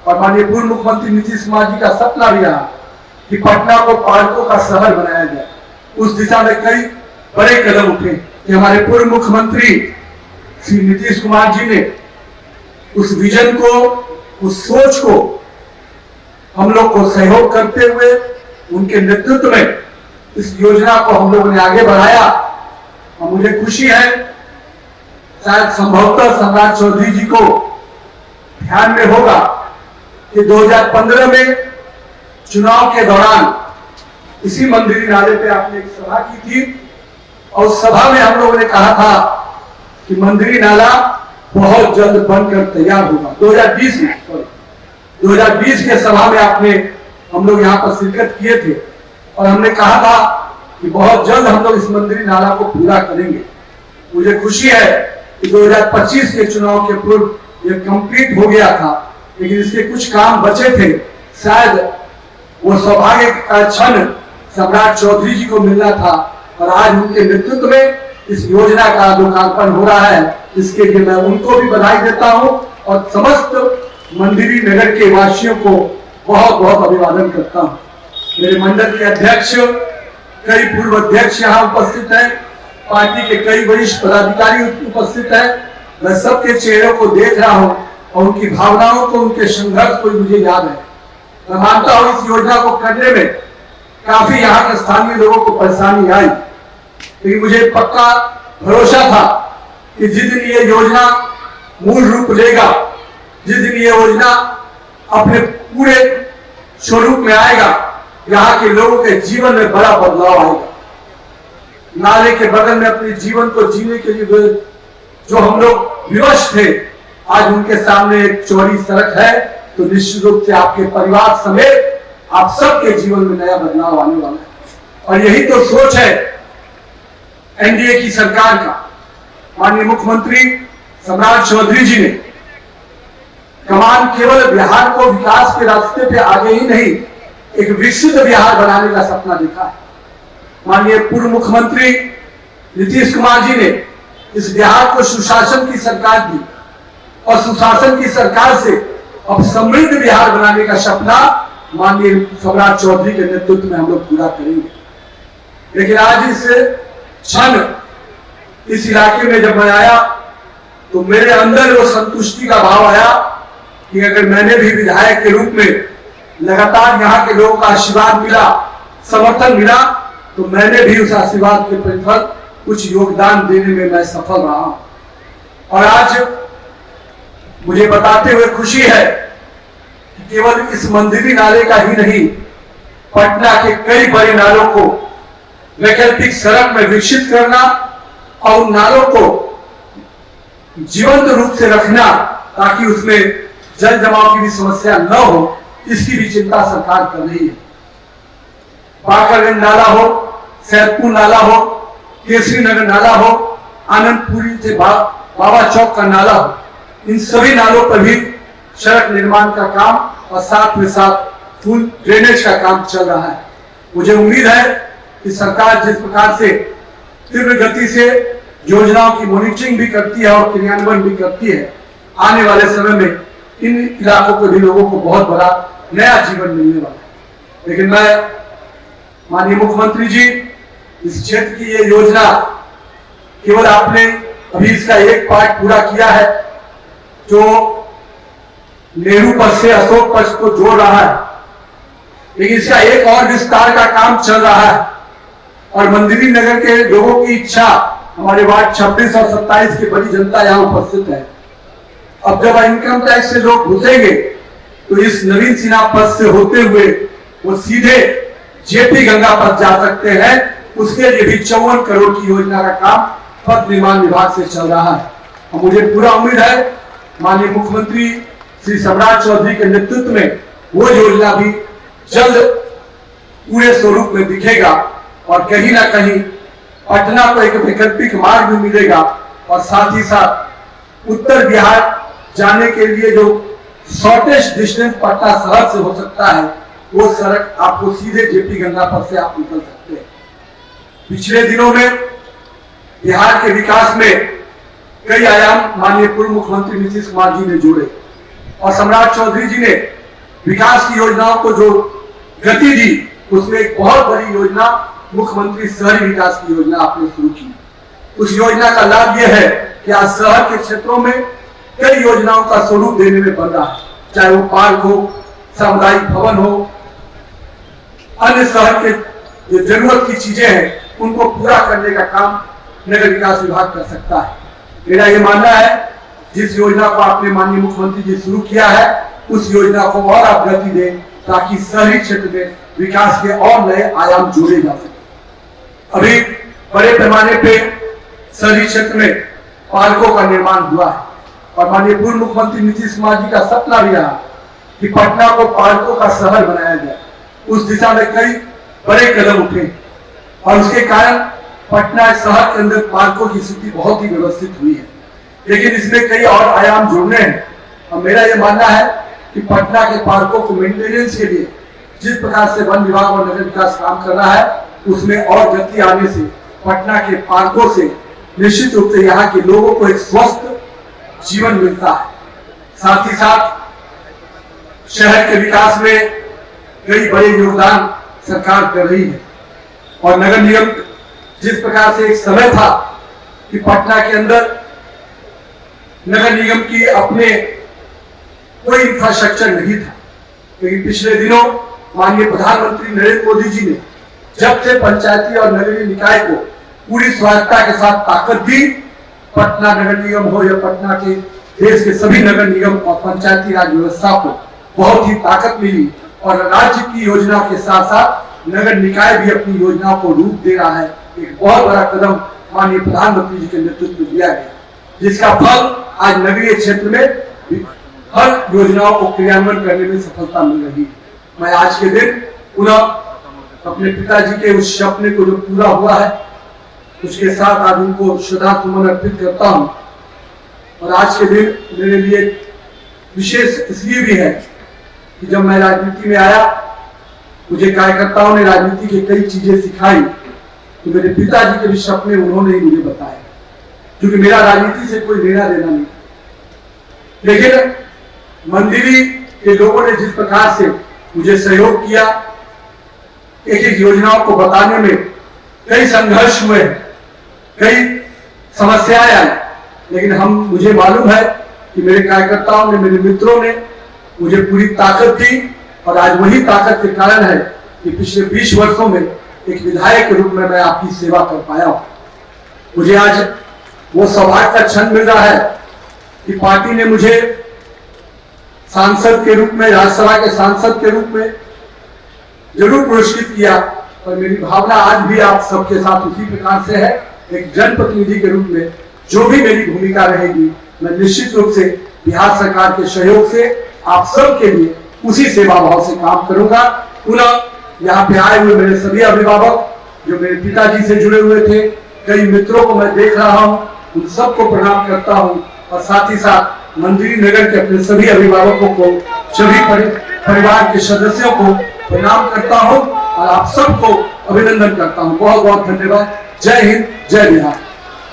और माननीय पूर्व मुख्यमंत्री नीतीश कुमार जी का सपना भी रहा कि पटना को पार्कों का शहर बनाया जाए। उस दिशा में कई बड़े कदम उठे कि हमारे पूर्व मुख्यमंत्री श्री नीतीश कुमार जी ने उस विजन को, उस सोच को हम लोग को सहयोग करते हुए उनके नेतृत्व में इस योजना को हम लोगों ने आगे बढ़ाया। और मुझे खुशी है, शायद संभवतः सम्राट चौधरी जी को ध्यान में होगा कि 2015 में चुनाव के दौरान इसी मंदिरी नाले पे आपने एक सभा की थी और उस सभा में हम लोगों ने कहा था कि मंदिरी नाला बहुत जल्द बनकर तैयार होगा। 2020 के सभा में आपने हम लोग यहाँ पर शिरकत किए थे और हमने कहा था कि बहुत जल्द हम लोग इस मंदिरी नाला को पूरा करेंगे। मुझे खुशी है कि 2025 के चुनाव के पूर्व ये कंप्लीट हो गया था, लेकिन इसके कुछ काम बचे थे। शायद वो सौभाग्य का क्षण सम्राट चौधरी जी को मिलना था और आज उनके नेतृत्व में इस योजना का लोकार्पण हो रहा है। इसके लिए मैं उनको भी बधाई देता हूं और समस्त मंदिरी नगर के वासियों को बहुत बहुत अभिवादन करता हूं। मेरे मंडल के अध्यक्ष, कई पूर्व अध्यक्ष यहाँ उपस्थित हैं, पार्टी के कई वरिष्ठ पदाधिकारी उपस्थित हैं। मैं सबके चेहरों को देख रहा हूं और उनकी भावनाओं को, उनके संघर्ष को मुझे याद है। मैं मानता हूं इस योजना को करने में काफी यहाँ के स्थानीय लोगों को परेशानी आई, लेकिन मुझे पक्का भरोसा था कि जिस दिन ये योजना मूल रूप लेगा, जिस दिन ये योजना अपने पूरे स्वरूप में आएगा, यहाँ के लोगों के जीवन में बड़ा बदलाव आएगा। नाले के बगल में अपने जीवन को जीने के लिए जो हम लोग विवश थे, आज उनके सामने एक चौड़ी सड़क है, तो निश्चित रूप से आपके परिवार समेत आप सबके जीवन में नया बदलाव आने वाला है। और यही तो सोच है एनडीए की सरकार का। माननीय मुख्यमंत्री सम्राट चौधरी जी ने कमान केवल बिहार को विकास के रास्ते पे आगे ही नहीं, एक विकसित बिहार बनाने का सपना देखा है। माननीय पूर्व मुख्यमंत्री नीतीश कुमार जी ने इस बिहार को सुशासन की सरकार दी और सुशासन की सरकार से अब समृद्ध बिहार बनाने का सपना माननीय सम्राट चौधरी के नेतृत्व में हम लोग पूरा करेंगे। लेकिन आज इस क्षण इस इलाके में जब मैं आया तो मेरे अंदर वो संतुष्टि का भाव आया कि अगर मैंने भी विधायक के रूप में लगातार यहाँ के लोगों का आशीर्वाद मिला, समर्थन मिला, तो मैंने भी उस आशीर्वाद के प्रतिफल कुछ योगदान देने में मैं सफल रहा हूं। और आज मुझे बताते हुए खुशी है कि केवल इस मंदिरी नाले का ही नहीं, पटना के कई बड़े नालों को वैकल्पिक सड़क में विकसित करना और उन नालों को जीवंत रूप से रखना ताकि उसमें जल जमाव की भी समस्या न हो, इसकी भी चिंता सरकार कर रही है। बाकरगंज नाला हो, सैदपुर नाला हो, केसरी नगर नाला हो, आनंदपुरी से बाबा चौक का नाला हो, इन सभी नालों पर भी सड़क निर्माण का काम और साथ में साथ फुल ड्रेनेज का काम चल रहा है। मुझे उम्मीद है कि सरकार जिस प्रकार से तीव्र गति से योजनाओं की मॉनिटरिंग भी करती है और क्रियान्वयन भी करती है, आने वाले समय में इन इलाकों के भी लोगों को बहुत बड़ा नया जीवन मिलने वाला है। लेकिन मैं माननीय मुख्यमंत्री जी, इस क्षेत्र की ये योजना केवल आपने अभी इसका एक पार्ट पूरा किया है जो नेहरू पथ से अशोक पथ को जोड़ रहा है, लेकिन इसका एक और विस्तार का काम चल रहा है। और मंदिरी नगर के लोगों की इच्छा, हमारे वार्ड 26 और 27 की बड़ी जनता यहाँ उपस्थित है। अब जब इनकम टैक्स से लोग घुसेंगे तो इस नवीन सिन्हा पथ से होते हुए वो सीधे जेपी गंगा पथ जा सकते हैं। उसके लिए भी 54 करोड़ की योजना का काम पथ निर्माण विभाग से चल रहा है। और मुझे पूरा उम्मीद है माननीय मुख्यमंत्री श्री सम्राट चौधरी के नेतृत्व में वो योजना भी जल्द पूरे स्वरूप में दिखेगा और कहीं ना कहीं पटना को एक वैकल्पिक मार्ग भी मिलेगा और साथ ही साथ उत्तर बिहार जाने के लिए जो शॉर्टेस्ट डिस्टेंस पटना शहर से हो सकता है, वो सड़क आपको सीधे जेपी गंगा पथ से आप निकल सकते हैं। पिछले दिनों में बिहार के विकास में कई आयाम माननीय पूर्व मुख्यमंत्री नीतीश कुमार जी ने जोड़े और सम्राट चौधरी जी ने विकास की योजनाओं को जो गति दी, उसमें एक बहुत बड़ी योजना मुख्यमंत्री शहरी विकास की योजना आपने शुरू की। उस योजना का लाभ यह है कि आज शहर के क्षेत्रों में कई योजनाओं का स्वरूप देने में बन रहा है, चाहे वो पार्क हो, सामुदायिक भवन हो, अन्य शहर के जो जरूरत की चीजें हैं उनको पूरा करने का काम नगर विकास विभाग कर सकता है। मेरा ये मानना है जिस योजना को आपने माननीय मुख्यमंत्री जी शुरू किया है, उस योजना को और आप गति दें ताकि शहरी क्षेत्र में विकास के और नए आयाम जोड़े जा सके। अभी बड़े पैमाने पे शहरी क्षेत्र में पार्कों का निर्माण हुआ है और माननीय पूर्व मुख्यमंत्री नीतीश कुमार जी का सपना भी रहा कि पटना को पार्कों का शहर बनाया जाए। उस दिशा में कई बड़े कदम उठे और उसके कारण पटना शहर के अंदर पार्कों की स्थिति बहुत ही व्यवस्थित हुई है, लेकिन इसमें कई और आयाम जोड़ने हैं। और मेरा यह मानना है कि पटना के पार्कों को मेंटेनेंस के लिए जिस प्रकार से वन विभाग और नगर विकास काम कर रहा है, उसमें और गति आने से पटना के पार्कों से निश्चित रूप से यहाँ के लोगों को एक स्वस्थ जीवन मिलता है। साथ ही साथ शहर के विकास में कई बड़े योगदान सरकार कर रही है और नगर निगम जिस प्रकार से एक समय था कि पटना के अंदर नगर निगम की अपने कोई इंफ्रास्ट्रक्चर नहीं था, लेकिन पिछले दिनों माननीय प्रधानमंत्री नरेंद्र मोदी जी ने जब से पंचायती और नगरीय निकाय को पूरी स्वायत्तता के साथ ताकत दी, पटना नगर निगम हो या पटना के देश के सभी नगर निगम और पंचायती राज व्यवस्था को बहुत ही ताकत मिली और राज्य की योजना के साथ साथ नगर निकाय भी अपनी योजनाओं को रूप दे रहा है। एक बहुत बड़ा कदम माननीय प्रधानमंत्री जी के नेतृत्व में लिया गया, जिसका फल आज नगरीय क्षेत्र में हर योजनाओं को क्रियान्वयन करने में सफलता मिल रही है। मैं आज के दिन पुनः अपने पिताजी के उस सपने को जो पूरा हुआ है उसके साथ आज उनको श्रद्धा सुमन अर्पित करता हूं। और आज के दिन मेरे लिए विशेष इसलिए भी है कि जब मैं राजनीति में आया, मुझे कार्यकर्ताओं ने राजनीति की कई चीजें सिखाई, तो मेरे पिताजी के भी सपने उन्होंने ही मुझे बताए, क्योंकि मेरा राजनीति से कोई लेना देना नहीं। लेकिन मंदिरी के लोगों ने जिस प्रकार से मुझे सहयोग किया, एक एक योजनाओं को बताने में कई संघर्ष हुए, कई समस्याएं आई, लेकिन मुझे मालूम है कि मेरे कार्यकर्ताओं ने, मेरे मित्रों ने मुझे पूरी ताकत दी और आज वही ताकत के कारण है कि पिछले 20 वर्षों में एक विधायक के रूप में मैं आपकी सेवा कर पाया हूं। मुझे आज वो सौभाग्य का क्षण मिल रहा है कि पार्टी ने मुझे सांसद के रूप में, राज्यसभा के सांसद के रूप में जरूर पुरस्कृत किया, पर मेरी भावना आज भी आप सबके साथ उसी प्रकार से है। एक जनप्रतिनिधि के रूप में जो भी मेरी भूमिका रहेगी, मैं निश्चित रूप से बिहार सरकार के सहयोग से आप सब के लिए उसी सेवा भाव से काम करूंगा। पुनः यहाँ पे आए हुए मेरे सभी अभिभावक जो मेरे पिताजी से जुड़े हुए थे, कई मित्रों को मैं देख रहा हूँ, उन सबको प्रणाम करता हूँ और साथ ही साथ मंदिरी नगर के अपने सभी अभिभावकों को, सभी परिवार के सदस्यों को प्रणाम करता हूँ और आप सबको अभिनंदन करता हूँ। बहुत बहुत धन्यवाद। जय हिंद, जय बिहार।